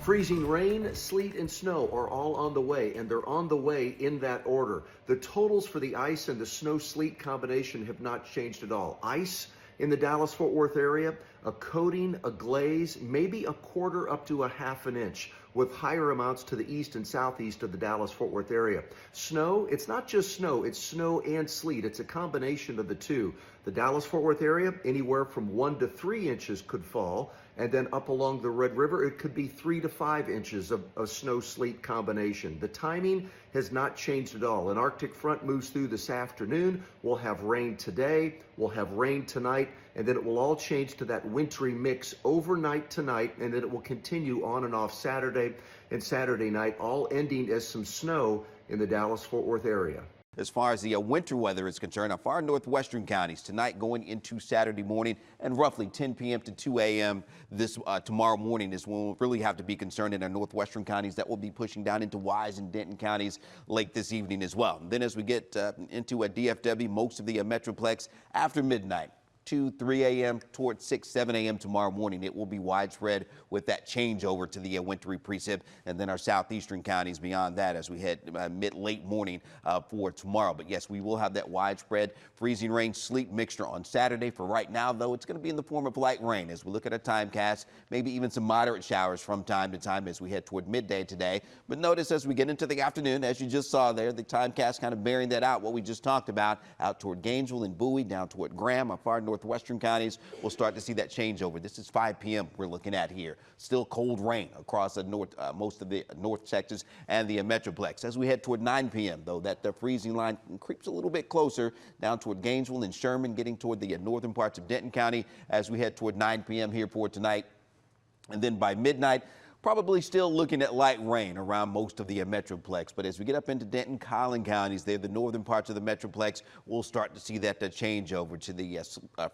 Freezing rain, sleet, and snow are all on the way, and they're on the way in that order. The totals for the ice and the snow-sleet combination have not changed at all. Ice in the Dallas-Fort Worth area, a coating, a glaze, maybe a quarter up to a half an inch, with higher amounts to the east and southeast of the Dallas-Fort Worth area. Snow, it's not just snow, it's snow and sleet. It's a combination of the two. The Dallas-Fort Worth area, anywhere from 1 to 3 inches could fall. And then up along the Red River, it could be 3 to 5 inches of snow-sleet combination. The timing has not changed at all. An Arctic front moves through this afternoon. We'll have rain today, we'll have rain tonight, and then it will all change to that wintry mix overnight tonight, and then it will continue on and off Saturday and Saturday night, all ending as some snow in the Dallas-Fort Worth area. As far as the winter weather is concerned, our far northwestern counties tonight going into Saturday morning and roughly 10 p.m. to 2 a.m. this tomorrow morning is when we'll really have to be concerned in our northwestern counties. That will be pushing down into Wise and Denton counties late this evening as well. And then as we get into a DFW, most of the Metroplex after midnight. 2, 3 a.m. towards 6, 7 a.m. tomorrow morning. It will be widespread with that changeover to the wintry precip, and then our southeastern counties beyond that as we head late morning for tomorrow. But yes, we will have that widespread freezing rain sleet mixture on Saturday. For right now, though, it's going to be in the form of light rain as we look at a time cast, maybe even some moderate showers from time to time as we head toward midday today. But notice as we get into the afternoon, as you just saw there, the time cast kind of bearing that out, what we just talked about, out toward Gainesville and Bowie, down toward Graham, our far northwestern counties. We'll start to see that changeover. This is 5 p.m. we're looking at here. Still cold rain across the north, most of the north sectors and the Metroplex. As we head toward 9 p.m., though, that the freezing line creeps a little bit closer down toward Gainesville and Sherman, getting toward the northern parts of Denton County as we head toward 9 p.m. here for tonight. And then by midnight, probably still looking at light rain around most of the Metroplex. But as we get up into Denton, Collin counties, they're the northern parts of the Metroplex, we'll start to see that change over to the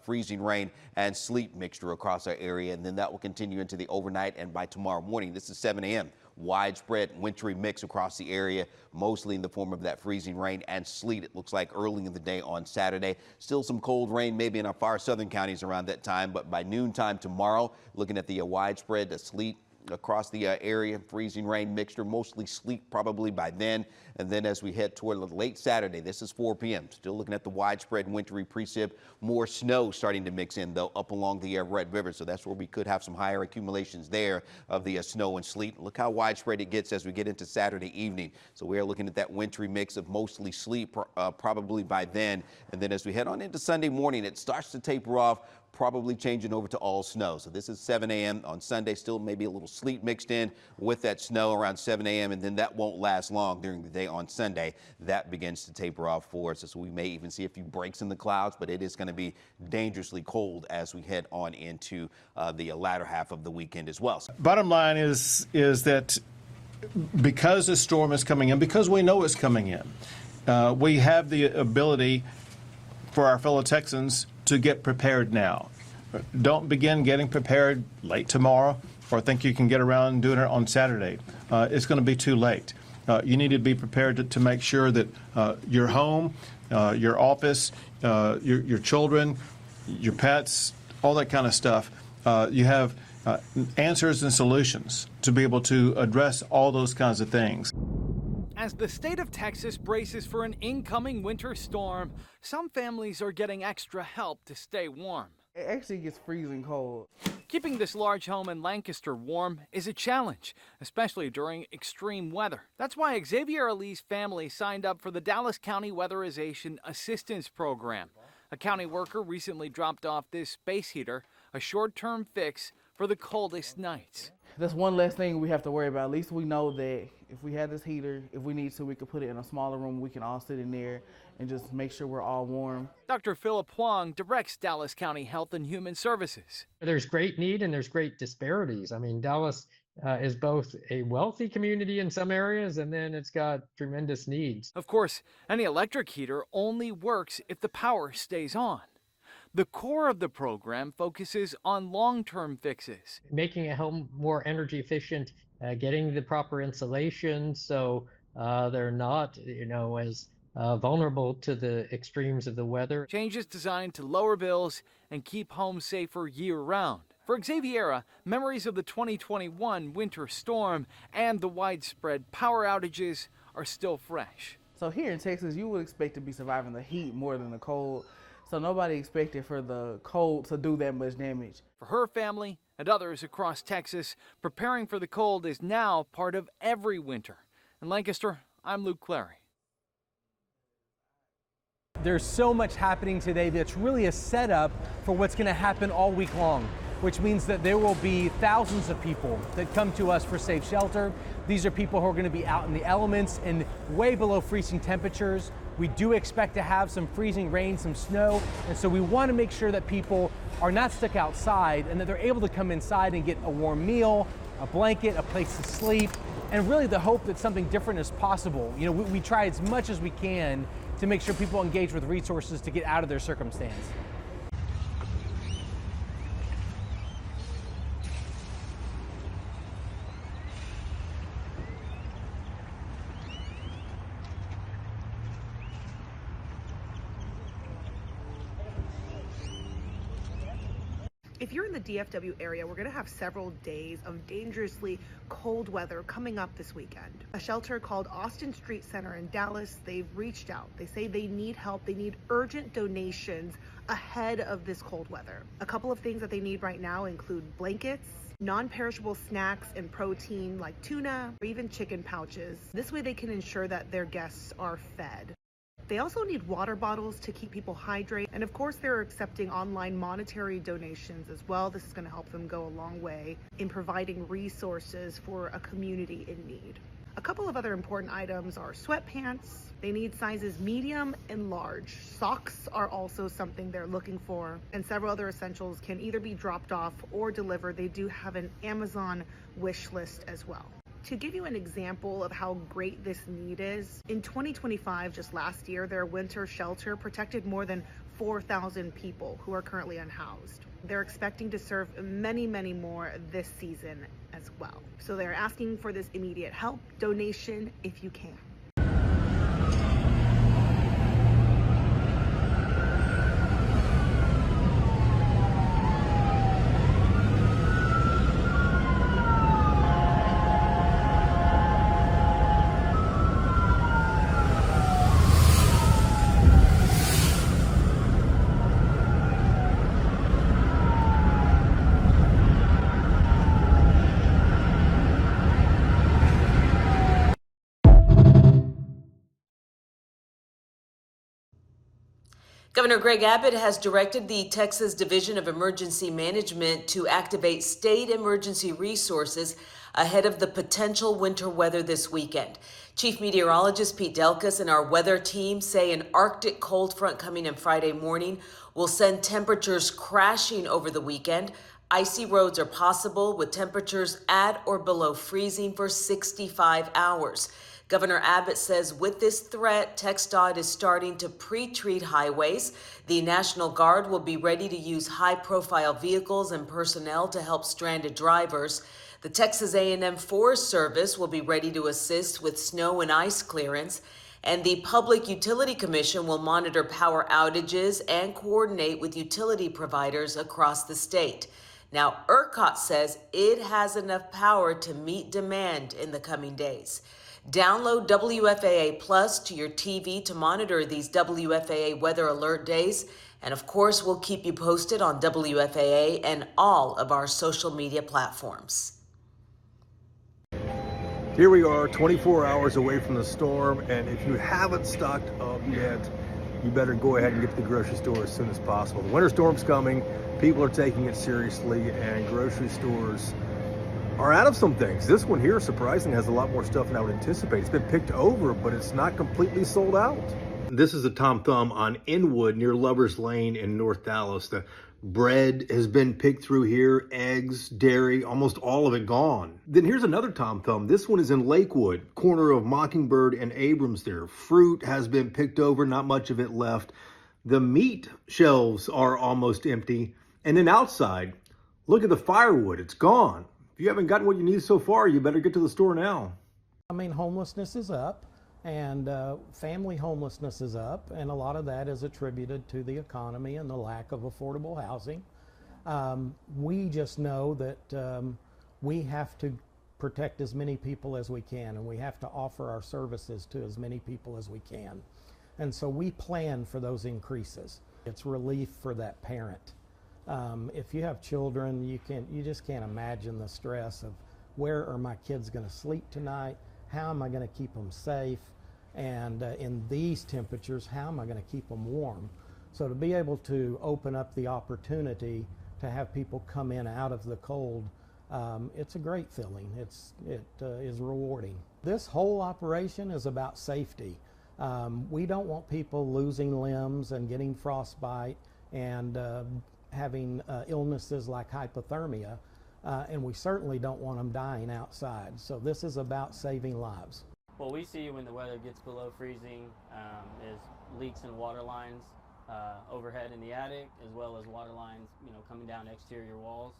freezing rain and sleet mixture across our area. And then that will continue into the overnight and by tomorrow morning. This is 7 a.m. Widespread wintry mix across the area, mostly in the form of that freezing rain and sleet. It looks like early in the day on Saturday. Still some cold rain maybe in our far southern counties around that time. But by noontime tomorrow, looking at the widespread sleet across the area, freezing rain mixture, mostly sleet probably by then. And then as we head toward late Saturday, this is 4 p.m. Still looking at the widespread wintry precip. More snow starting to mix in, though, up along the Red River. So that's where we could have some higher accumulations there of the snow and sleet. Look how widespread it gets as we get into Saturday evening. So we are looking at that wintry mix of mostly sleet probably by then. And then as we head on into Sunday morning, it starts to taper off, probably changing over to all snow. So this is 7 a.m. on Sunday, still maybe a little sleet mixed in with that snow around 7 a.m. and then that won't last long during the day on Sunday. That begins to taper off for us. So we may even see a few breaks in the clouds, but it is going to be dangerously cold as we head on into the latter half of the weekend as well. Bottom line is that because the storm is coming in, because we know it's coming in, we have the ability for our fellow Texans to get prepared now. Don't begin getting prepared late tomorrow or think you can get around doing it on Saturday. It's going to be too late. You need to be prepared to make sure that your home, your office, your children, your pets, all that kind of stuff, you have answers and solutions to be able to address all those kinds of things. As the state of Texas braces for an incoming winter storm, some families are getting extra help to stay warm. It actually gets freezing cold. Keeping this large home in Lancaster warm is a challenge, especially during extreme weather. That's why Xavier Ali's family signed up for the Dallas County Weatherization Assistance Program. A county worker recently dropped off this space heater, a short-term fix for the coldest nights. That's one less thing we have to worry about. At least we know that if we had this heater, if we need to, we could put it in a smaller room. We can all sit in there and just make sure we're all warm. Dr. Philip Huang directs Dallas County Health and Human Services. There's great need and there's great disparities. I mean, Dallas is both a wealthy community in some areas, and then it's got tremendous needs. Of course, any electric heater only works if the power stays on. The core of the program focuses on long-term fixes. Making a home more energy efficient, getting the proper insulation so they're not, as vulnerable to the extremes of the weather. Changes designed to lower bills and keep homes safer year-round. For Xaviera, memories of the 2021 winter storm and the widespread power outages are still fresh. So here in Texas, you would expect to be surviving the heat more than the cold. So nobody expected for the cold to do that much damage. For her family and others across Texas, preparing for the cold is now part of every winter. In Lancaster, I'm Luke Clary. There's so much happening today that's really a setup for what's going to happen all week long, which means that there will be thousands of people that come to us for safe shelter. These are people who are going to be out in the elements and way below freezing temperatures. We do expect to have some freezing rain, some snow, and so we want to make sure that people are not stuck outside and that they're able to come inside and get a warm meal, a blanket, a place to sleep, and really the hope that something different is possible. You know, we try as much as we can to make sure people engage with resources to get out of their circumstance. If you're in the DFW area, we're going to have several days of dangerously cold weather coming up this weekend. A shelter called Austin Street Center in Dallas, they've reached out. They say they need help. They need urgent donations ahead of this cold weather. A couple of things that they need right now include blankets, non-perishable snacks and protein like tuna or even chicken pouches. This way they can ensure that their guests are fed. They also need water bottles to keep people hydrated. And of course, they're accepting online monetary donations as well. This is going to help them go a long way in providing resources for a community in need. A couple of other important items are sweatpants. They need sizes medium and large. Socks are also something they're looking for. And several other essentials can either be dropped off or delivered. They do have an Amazon wish list as well. To give you an example of how great this need is, in 2025, just last year, their winter shelter protected more than 4,000 people who are currently unhoused. They're expecting to serve many, many more this season as well. So they're asking for this immediate help, donation if you can. Governor Greg Abbott has directed the Texas Division of Emergency Management to activate state emergency resources ahead of the potential winter weather this weekend. Chief Meteorologist Pete Delkus and our weather team say an Arctic cold front coming in Friday morning will send temperatures crashing over the weekend. Icy roads are possible with temperatures at or below freezing for 65 hours. Governor Abbott says with this threat, TxDOT is starting to pre-treat highways. The National Guard will be ready to use high-profile vehicles and personnel to help stranded drivers. The Texas A&M Forest Service will be ready to assist with snow and ice clearance. And the Public Utility Commission will monitor power outages and coordinate with utility providers across the state. Now, ERCOT says it has enough power to meet demand in the coming days. Download WFAA Plus to your TV to monitor these WFAA weather alert days. And of course, we'll keep you posted on WFAA and all of our social media platforms. Here we are 24 hours away from the storm, and if you haven't stocked up yet, you better go ahead and get to the grocery store as soon as possible. The winter storm's coming, people are taking it seriously, and grocery stores are out of some things. This one here, surprisingly, has a lot more stuff than I would anticipate. It's been picked over, but it's not completely sold out. This is a Tom Thumb on Inwood near Lover's Lane in North Dallas. The bread has been picked through here, eggs, dairy, almost all of it gone. Then here's another Tom Thumb. This one is in Lakewood, corner of Mockingbird and Abrams there. Fruit has been picked over, not much of it left. The meat shelves are almost empty. And then outside, look at the firewood, it's gone. If you haven't gotten what you need so far, you better get to the store now. I mean, homelessness is up, and family homelessness is up, and a lot of that is attributed to the economy and the lack of affordable housing. We just know that we have to protect as many people as we can, and we have to offer our services to as many people as we can. And so we plan for those increases. It's relief for that parent. If you have children, you just can't imagine the stress of where are my kids going to sleep tonight? How am I going to keep them safe? And in these temperatures, how am I going to keep them warm? So to be able to open up the opportunity to have people come in out of the cold, it's a great feeling. It is rewarding. This whole operation is about safety. We don't want people losing limbs and getting frostbite and having illnesses like hypothermia, and we certainly don't want them dying outside. So this is about saving lives. What we see when the weather gets below freezing is leaks in water lines overhead in the attic, as well as water lines, coming down exterior walls,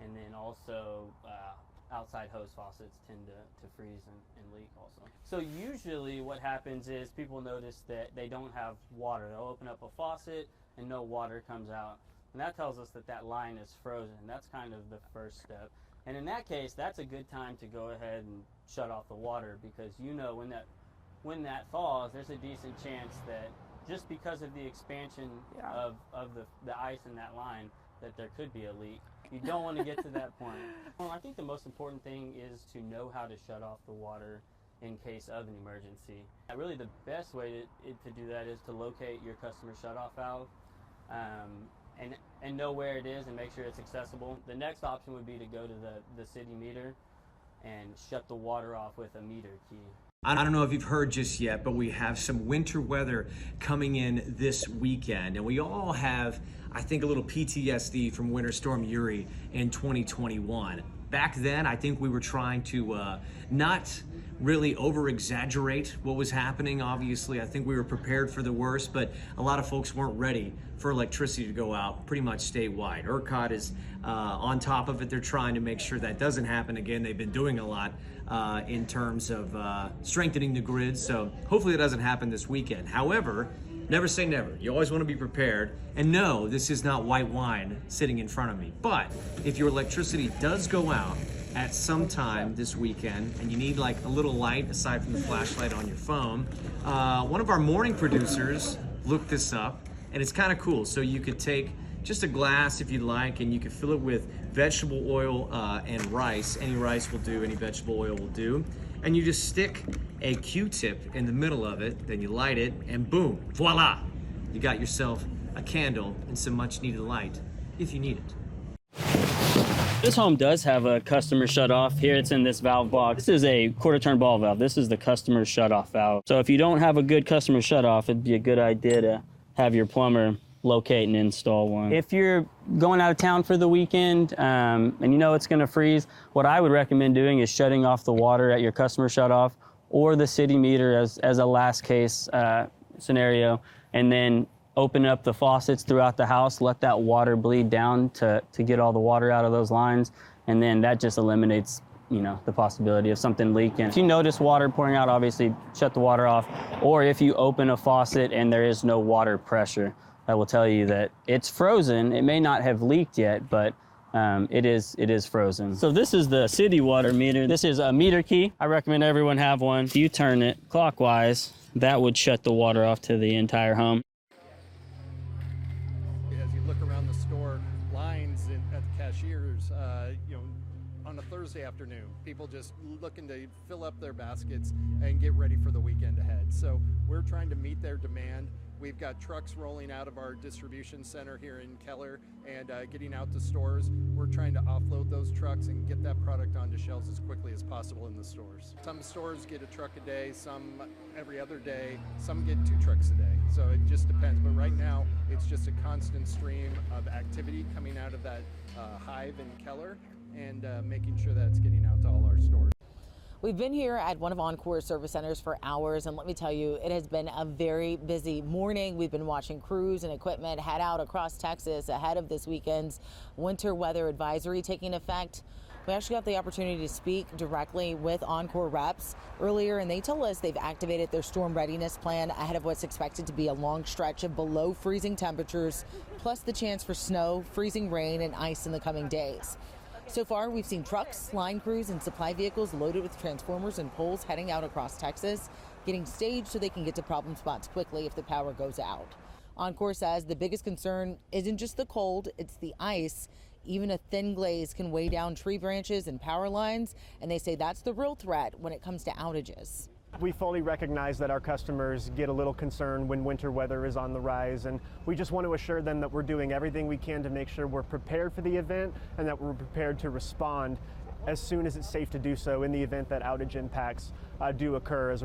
and then also outside hose faucets tend to freeze and leak also. So usually what happens is people notice that they don't have water. They'll open up a faucet and no water comes out. And that tells us that that line is frozen. That's kind of the first step. And in that case, that's a good time to go ahead and shut off the water, because when that thaws, there's a decent chance that just because of the expansion of the ice in that line, that there could be a leak. You don't want to get to that point. Well, I think the most important thing is to know how to shut off the water in case of an emergency. Really the best way to do that is to locate your customer shutoff valve and know where it is and make sure it's accessible. The next option would be to go to the city meter and shut the water off with a meter key. I don't know if you've heard just yet, but we have some winter weather coming in this weekend, and we all have, I think, a little PTSD from Winter Storm Uri in 2021. Back then, I think we were trying to not really over-exaggerate what was happening. Obviously, I think we were prepared for the worst, but a lot of folks weren't ready for electricity to go out pretty much statewide. ERCOT is on top of it. They're trying to make sure that doesn't happen again. They've been doing a lot in terms of strengthening the grid, so hopefully it doesn't happen this weekend. However, never say never. You always want to be prepared. And no, this is not white wine sitting in front of me. But if your electricity does go out at some time this weekend and you need like a little light aside from the flashlight on your phone, one of our morning producers looked this up, and it's kind of cool. So you could take just a glass if you'd like, and you could fill it with vegetable oil and rice. Any rice will do, any vegetable oil will do. And you just stick a Q-tip in the middle of it, then you light it, and boom, voila! You got yourself a candle and some much needed light, if you need it. This home does have a customer shutoff. Here it's in this valve box. This is a quarter-turn ball valve. This is the customer shutoff valve. So if you don't have a good customer shutoff, it'd be a good idea to have your plumber locate and install one. If you're going out of town for the weekend and you know it's going to freeze, what I would recommend doing is shutting off the water at your customer shutoff or the city meter as a last case scenario, and then open up the faucets throughout the house, let that water bleed down to get all the water out of those lines, and then that just eliminates the possibility of something leaking. If you notice water pouring out, obviously shut the water off, or if you open a faucet and there is no water pressure, that will tell you that it's frozen. It may not have leaked yet, but it is frozen. So this is the city water meter. This is a meter key. I recommend everyone have one. If you turn it clockwise, that would shut the water off to the entire home. As you look around the store, lines at the cashiers, on a Thursday afternoon, people just looking to fill up their baskets and get ready for the weekend ahead. So we're trying to meet their demand. We've got trucks rolling out of our distribution center here in Keller and getting out to stores. We're trying to offload those trucks and get that product onto shelves as quickly as possible in the stores. Some stores get a truck a day, some every other day, some get 2 trucks a day. So it just depends. But right now, it's just a constant stream of activity coming out of that hive in Keller and making sure that it's getting out to all our stores. We've been here at one of Encore's service centers for hours, and let me tell you, it has been a very busy morning. We've been watching crews and equipment head out across Texas ahead of this weekend's winter weather advisory taking effect. We actually got the opportunity to speak directly with Encore reps earlier, and they told us they've activated their storm readiness plan ahead of what's expected to be a long stretch of below freezing temperatures, plus the chance for snow, freezing rain, and ice in the coming days. So far, we've seen trucks, line crews, and supply vehicles loaded with transformers and poles heading out across Texas, getting staged so they can get to problem spots quickly if the power goes out. Encore says the biggest concern isn't just the cold, it's the ice. Even a thin glaze can weigh down tree branches and power lines, and they say that's the real threat when it comes to outages. We fully recognize that our customers get a little concerned when winter weather is on the rise, and we just want to assure them that we're doing everything we can to make sure we're prepared for the event and that we're prepared to respond as soon as it's safe to do so in the event that outage impacts do occur.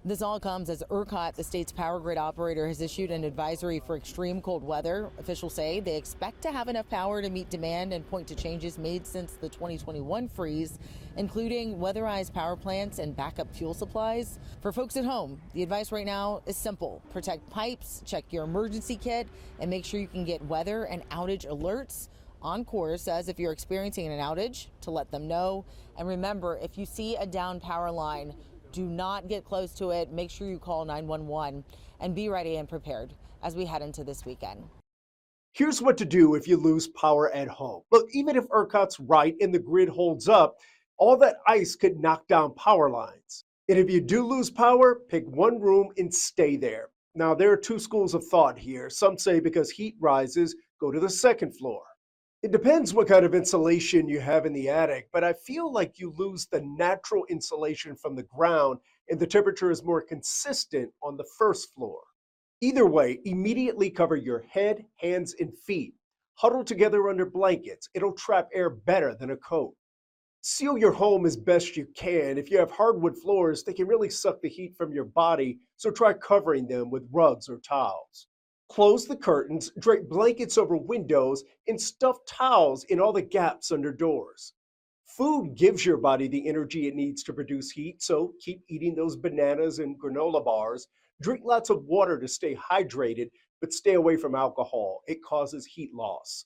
This all comes as ERCOT, the state's power grid operator, has issued an advisory for extreme cold weather. Officials say they expect to have enough power to meet demand and point to changes made since the 2021 freeze, including weatherized power plants and backup fuel supplies. For folks at home, the advice right now is simple. Protect pipes, check your emergency kit, and make sure you can get weather and outage alerts. Encore says if you're experiencing an outage, to let them know. And remember, if you see a down power line, do not get close to it. Make sure you call 911 and be ready and prepared as we head into this weekend. Here's what to do if you lose power at home. Look, even if ERCOT's right and the grid holds up, all that ice could knock down power lines. And if you do lose power, pick one room and stay there. Now, there are two schools of thought here. Some say because heat rises, go to the second floor. It depends what kind of insulation you have in the attic, but I feel like you lose the natural insulation from the ground and the temperature is more consistent on the first floor. Either way, immediately cover your head, hands, and feet. Huddle together under blankets. It'll trap air better than a coat. Seal your home as best you can. If you have hardwood floors, they can really suck the heat from your body, so try covering them with rugs or towels. Close the curtains, drape blankets over windows, and stuff towels in all the gaps under doors. Food gives your body the energy it needs to produce heat, so keep eating those bananas and granola bars. Drink lots of water to stay hydrated, but stay away from alcohol. It causes heat loss.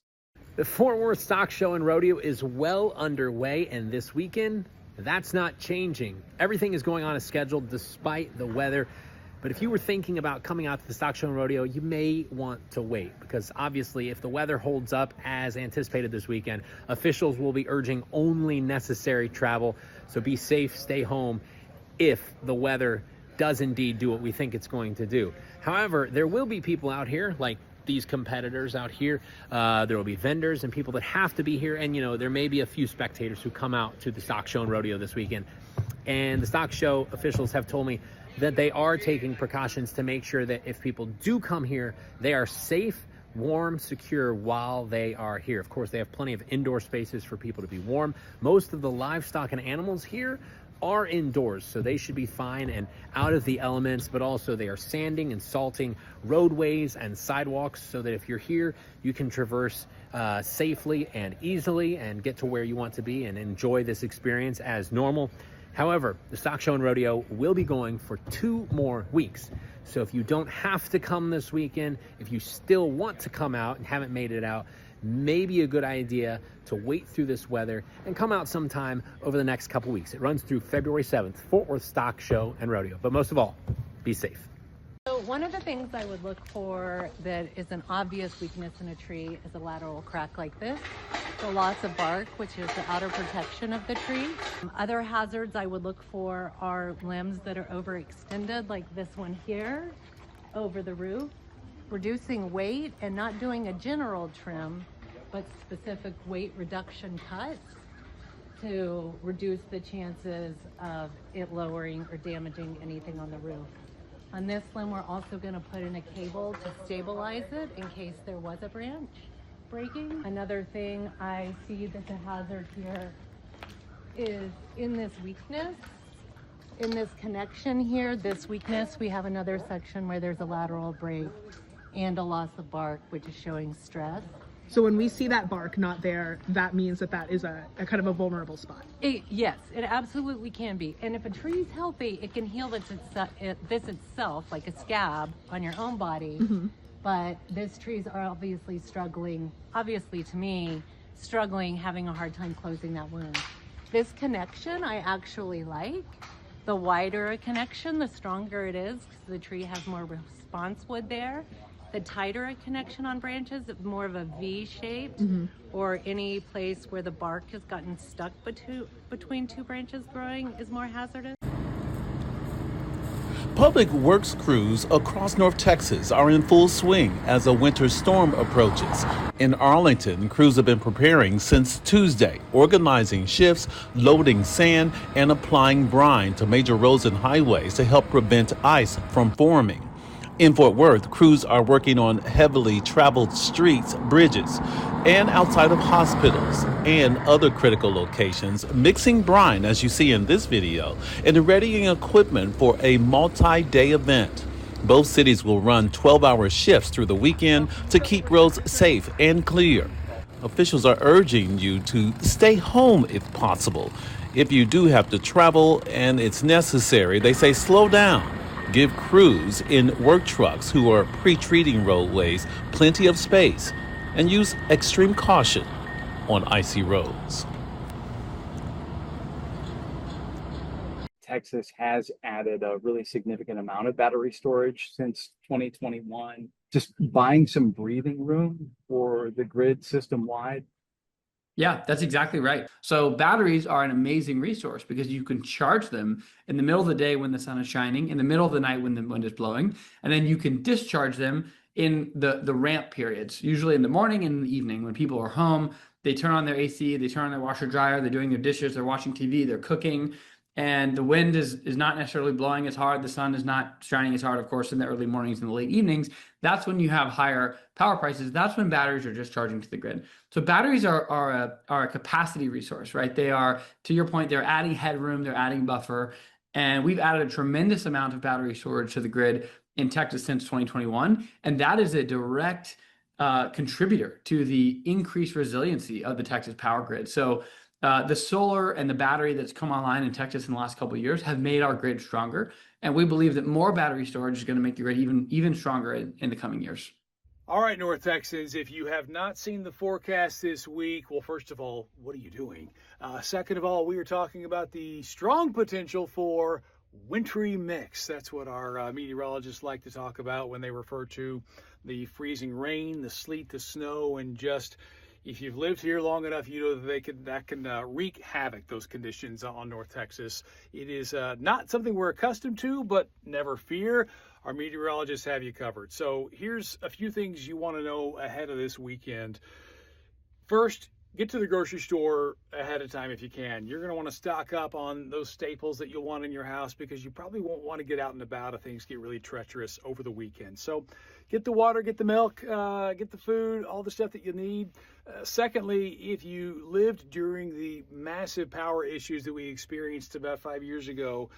The Fort Worth Stock Show and Rodeo is well underway, and this weekend, that's not changing. Everything is going on as scheduled despite the weather. But if you were thinking about coming out to the Stock Show and Rodeo, you may want to wait, because obviously if the weather holds up as anticipated this weekend, officials will be urging only necessary travel. So be safe, stay home if the weather does indeed do what we think it's going to do. However, there will be people out here, like these competitors out here. There will be vendors and people that have to be here. And, there may be a few spectators who come out to the Stock Show and Rodeo this weekend. And the Stock Show officials have told me that they are taking precautions to make sure that if people do come here, they are safe, warm, secure while they are here. Of course, they have plenty of indoor spaces for people to be warm. Most of the livestock and animals here are indoors, so they should be fine and out of the elements, but also they are sanding and salting roadways and sidewalks so that if you're here, you can traverse safely and easily and get to where you want to be and enjoy this experience as normal. However, the Stock Show and Rodeo will be going for 2 more weeks. So if you don't have to come this weekend, if you still want to come out and haven't made it out, maybe a good idea to wait through this weather and come out sometime over the next couple weeks. It runs through February 7th, Fort Worth Stock Show and Rodeo. But most of all, be safe. So one of the things I would look for that is an obvious weakness in a tree is a lateral crack like this. So loss of bark, which is the outer protection of the tree. Other hazards I would look for are limbs that are overextended, like this one here, over the roof. Reducing weight and not doing a general trim, but specific weight reduction cuts to reduce the chances of it lowering or damaging anything on the roof. On this limb, we're also going to put in a cable to stabilize it in case there was a branch breaking. Another thing I see that's a hazard here is in this weakness, in this connection here, this weakness, we have another section where there's a lateral break and a loss of bark, which is showing stress. So when we see that bark not there, that means that is a kind of a vulnerable spot. Yes, it absolutely can be. And if a tree is healthy, it can heal this itself, like a scab on your own body. Mm-hmm. But these trees are obviously struggling, obviously to me, struggling, having a hard time closing that wound. This connection I actually like. The wider a connection, the stronger it is, because the tree has more response wood there. The tighter a connection on branches, more of a V shape, or any place where the bark has gotten stuck between two branches growing is more hazardous. Public works crews across North Texas are in full swing as a winter storm approaches. In Arlington, crews have been preparing since Tuesday, organizing shifts, loading sand, and applying brine to major roads and highways to help prevent ice from forming. In Fort Worth, crews are working on heavily traveled streets, bridges, and outside of hospitals and other critical locations, mixing brine, as you see in this video, and readying equipment for a multi-day event. Both cities will run 12-hour shifts through the weekend to keep roads safe and clear. Officials are urging you to stay home if possible. If you do have to travel and it's necessary, they say slow down. Give crews in work trucks who are pre-treating roadways plenty of space, and use extreme caution on icy roads. Texas has added a really significant amount of battery storage since 2021. Just buying some breathing room for the grid system wide. Yeah, that's exactly right. So batteries are an amazing resource because you can charge them in the middle of the day when the sun is shining, in the middle of the night when the wind is blowing, and then you can discharge them in the ramp periods, usually in the morning and in the evening when people are home. They turn on their AC, they turn on their washer dryer, they're doing their dishes, they're watching TV, they're cooking, and the wind is not necessarily blowing as hard. The sun is not shining as hard, of course, in the early mornings and the late evenings. That's when you have higher power prices. That's when batteries are just charging to the grid. So batteries are a capacity resource, right? They are, to your point, they're adding headroom, they're adding buffer, and we've added a tremendous amount of battery storage to the grid in Texas since 2021, and that is a direct contributor to the increased resiliency of the Texas power grid. So the solar and the battery that's come online in Texas in the last couple of years have made our grid stronger, and we believe that more battery storage is going to make the grid even stronger in the coming years. All right, North Texans, if you have not seen the forecast this week, well, first of all, what are you doing? Second of all, we are talking about the strong potential for wintry mix. That's what our meteorologists like to talk about when they refer to the freezing rain, the sleet, the snow, and just, if you've lived here long enough, you know that that can wreak havoc, those conditions on North Texas. It is not something we're accustomed to, but never fear. Our meteorologists have you covered. So here's a few things you want to know ahead of this weekend. First, get to the grocery store ahead of time if you can. You're going to want to stock up on those staples that you'll want in your house because you probably won't want to get out and about if things get really treacherous over the weekend. So get the water, get the milk, get the food, all the stuff that you need. Secondly, if you lived during the massive power issues that we experienced about 5 years ago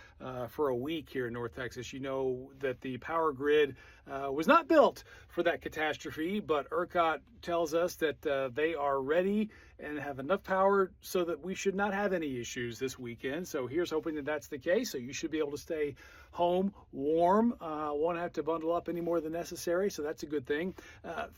for a week here in North Texas, you know that the power grid was not built for that catastrophe, but ERCOT tells us that they are ready and have enough power so that we should not have any issues this weekend. So here's hoping that that's the case. So you should be able to stay home warm, won't have to bundle up any more than necessary. So that's a good thing.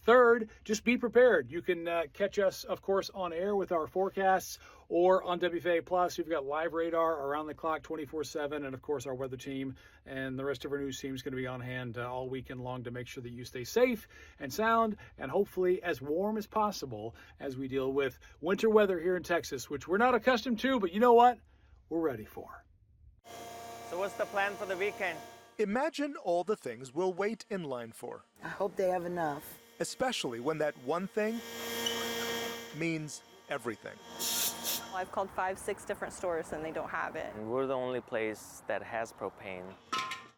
Third, just be prepared. You can catch us, of course, on air with our forecasts or on WFAA Plus. We've got live radar around the clock 24/7. And of course, our weather team and the rest of our news team is going to be on hand all weekend long to make sure that you stay safe and sound and hopefully as warm as possible as we deal with winter weather here in Texas, which we're not accustomed to, but you know what? We're ready for. So what's the plan for the weekend? Imagine all the things we'll wait in line for. I hope they have enough. Especially when that one thing means everything. I've called 5-6 different stores and they don't have it. We're the only place that has propane.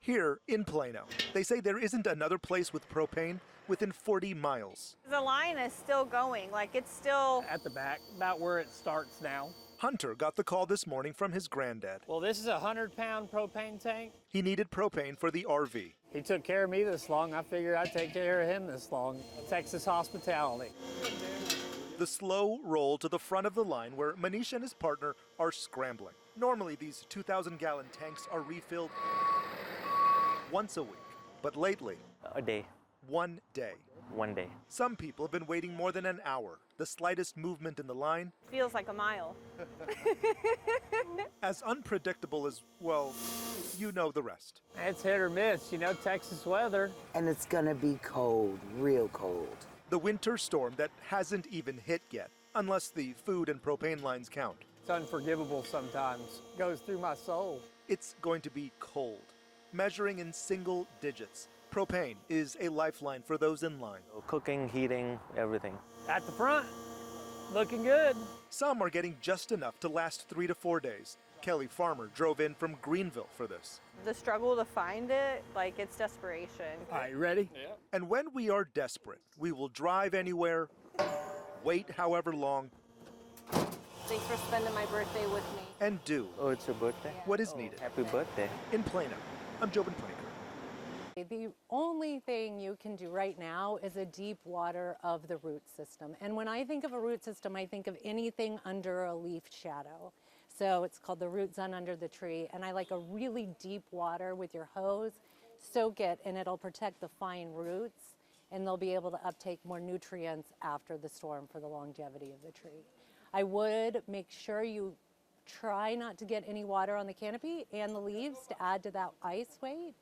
Here in Plano, they say there isn't another place with propane within 40 miles. The line is still going, like it's still at the back, about where it starts now. Hunter got the call this morning from his granddad. Well, this is a 100-pound propane tank. He needed propane for the RV. He took care of me this long. I figured I'd take care of him this long. Texas hospitality. The slow roll to the front of the line where Manish and his partner are scrambling. Normally, these 2,000-gallon tanks are refilled once a week, but lately, a day. 1 day. 1 day. Some people have been waiting more than an hour. The slightest movement in the line, Feels like a mile. as unpredictable as, well, you know the rest. It's hit or miss, you know, Texas weather. And it's gonna be cold, real cold. The winter storm that hasn't even hit yet, unless the food and propane lines count. It's unforgivable sometimes. Goes through my soul. It's going to be cold, measuring in single digits. Propane is a lifeline for those in line. Cooking, heating, everything. At the front, looking good. Some are getting just enough to last 3 to 4 days. Kelly Farmer drove in from Greenville for this. The struggle to find it, like, it's desperation. All right, you ready? Yeah. And when we are desperate, we will drive anywhere, wait however long, Thanks for spending my birthday with me. and do Oh, it's your birthday? what is needed. Happy birthday. In Plano, I'm Jobin Paniker. The only thing you can do right now is a deep water of the root system. And when I think of a root system, I think of anything under a leaf shadow. So it's called the root zone under the tree. And I like a really deep water with your hose. Soak it and it'll protect the fine roots and they'll be able to uptake more nutrients after the storm for the longevity of the tree. I would make sure you try not to get any water on the canopy and the leaves to add to that ice weight.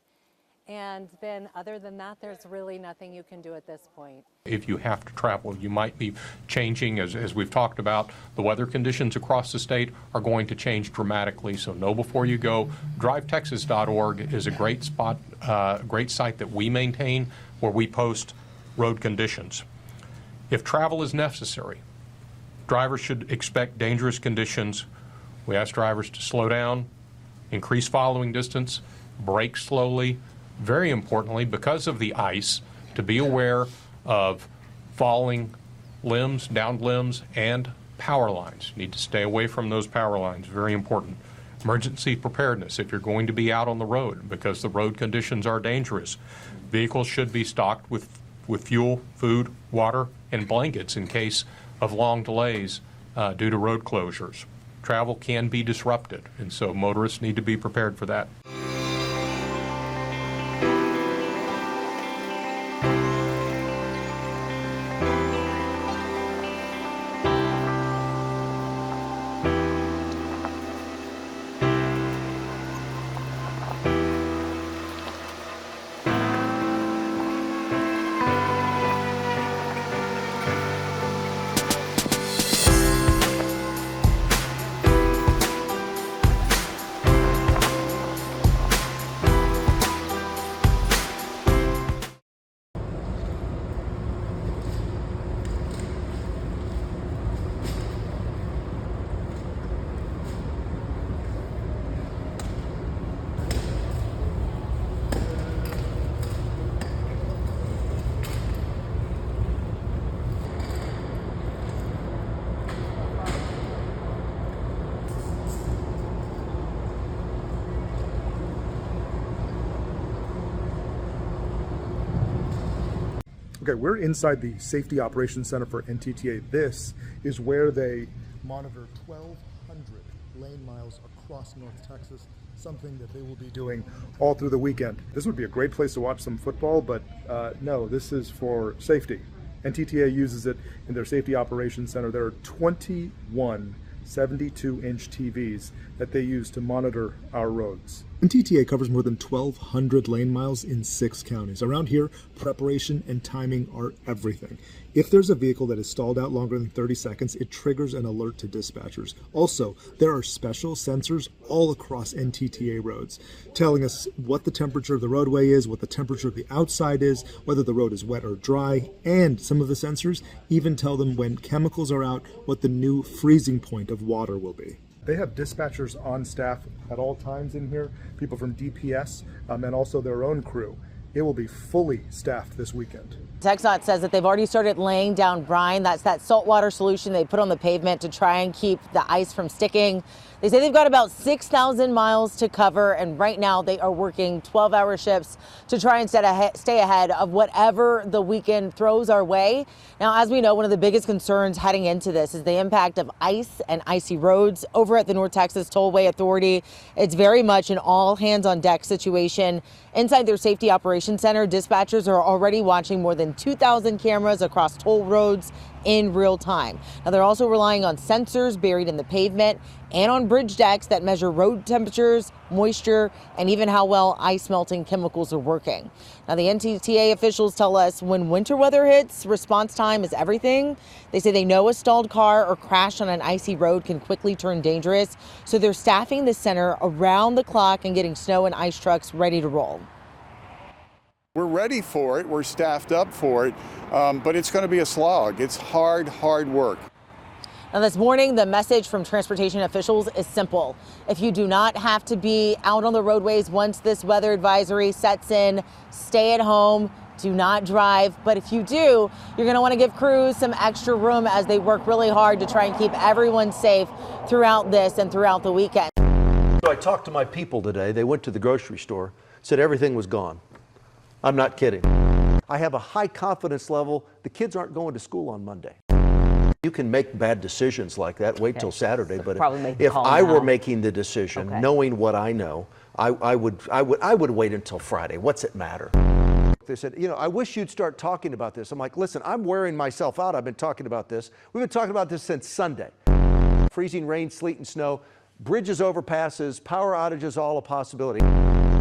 And then other than that, there's really nothing you can do at this point. If you have to travel, you might be changing, as we've talked about, the weather conditions across the state are going to change dramatically. So know before you go. DriveTexas.org is a great spot, great site that we maintain where we post road conditions. If travel is necessary, drivers should expect dangerous conditions. We ask drivers to slow down, increase following distance, brake slowly. Very importantly, because of the ice, to be aware of falling limbs, downed limbs, and power lines. You need to stay away from those power lines, very important. Emergency preparedness, if you're going to be out on the road, because the road conditions are dangerous. Vehicles should be stocked with fuel, food, water, and blankets in case of long delays due to road closures. Travel can be disrupted, and so motorists need to be prepared for that. Okay, we're inside the Safety Operations Center for NTTA. This is where they monitor 1,200 lane miles across North Texas, something that they will be doing all through the weekend. This would be a great place to watch some football, but no, this is for safety. NTTA uses it in their Safety Operations Center. There are 21 72-inch TVs that they use to monitor our roads. NTTA covers more than 1,200 lane miles in 6 counties. Around here, preparation and timing are everything. If there's a vehicle that is stalled out longer than 30 seconds, it triggers an alert to dispatchers. Also, there are special sensors all across NTTA roads, telling us what the temperature of the roadway is, what the temperature of the outside is, whether the road is wet or dry, and some of the sensors even tell them when chemicals are out, what the new freezing point of water will be. They have dispatchers on staff at all times in here, people from DPS, and also their own crew. It will be fully staffed this weekend. TxDOT says that they've already started laying down brine. That's that saltwater solution they put on the pavement to try and keep the ice from sticking. They say they've got about 6,000 miles to cover, and right now they are working 12-hour shifts to try and stay ahead of whatever the weekend throws our way. Now, as we know, one of the biggest concerns heading into this is the impact of ice and icy roads. Over at the North Texas Tollway Authority, it's very much an all-hands-on-deck situation inside their Safety Operations Operations Center, dispatchers are already watching more than 2,000 cameras across toll roads in real time. Now, they're also relying on sensors buried in the pavement and on bridge decks that measure road temperatures, moisture, and even how well ice melting chemicals are working. Now, the NTTA officials tell us when winter weather hits, response time is everything. They say they know a stalled car or crash on an icy road can quickly turn dangerous, so they're staffing the center around the clock and getting snow and ice trucks ready to roll. We're ready for it. We're staffed up for it, but it's going to be a slog. It's hard work. Now, this morning, the message from transportation officials is simple. If you do not have to be out on the roadways once this weather advisory sets in, stay at home, do not drive. But if you do, you're going to want to give crews some extra room as they work really hard to try and keep everyone safe throughout this and throughout the weekend. So I talked to my people today. They went to the grocery store, said everything was gone. I'm not kidding. I have a high confidence level. The kids aren't going to school on Monday. You can make bad decisions like that. Wait till Saturday. But if I were making the decision, knowing what I know, I would wait until Friday. What's it matter? They said, you know, I wish you'd start talking about this. I'm like, listen, I'm wearing myself out. I've been talking about this. We've been talking about this since Sunday. Freezing rain, sleet, and snow, bridges, overpasses, power outages, all a possibility.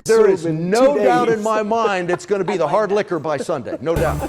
There is no doubt in my mind it's going to be the hard liquor by Sunday. No doubt.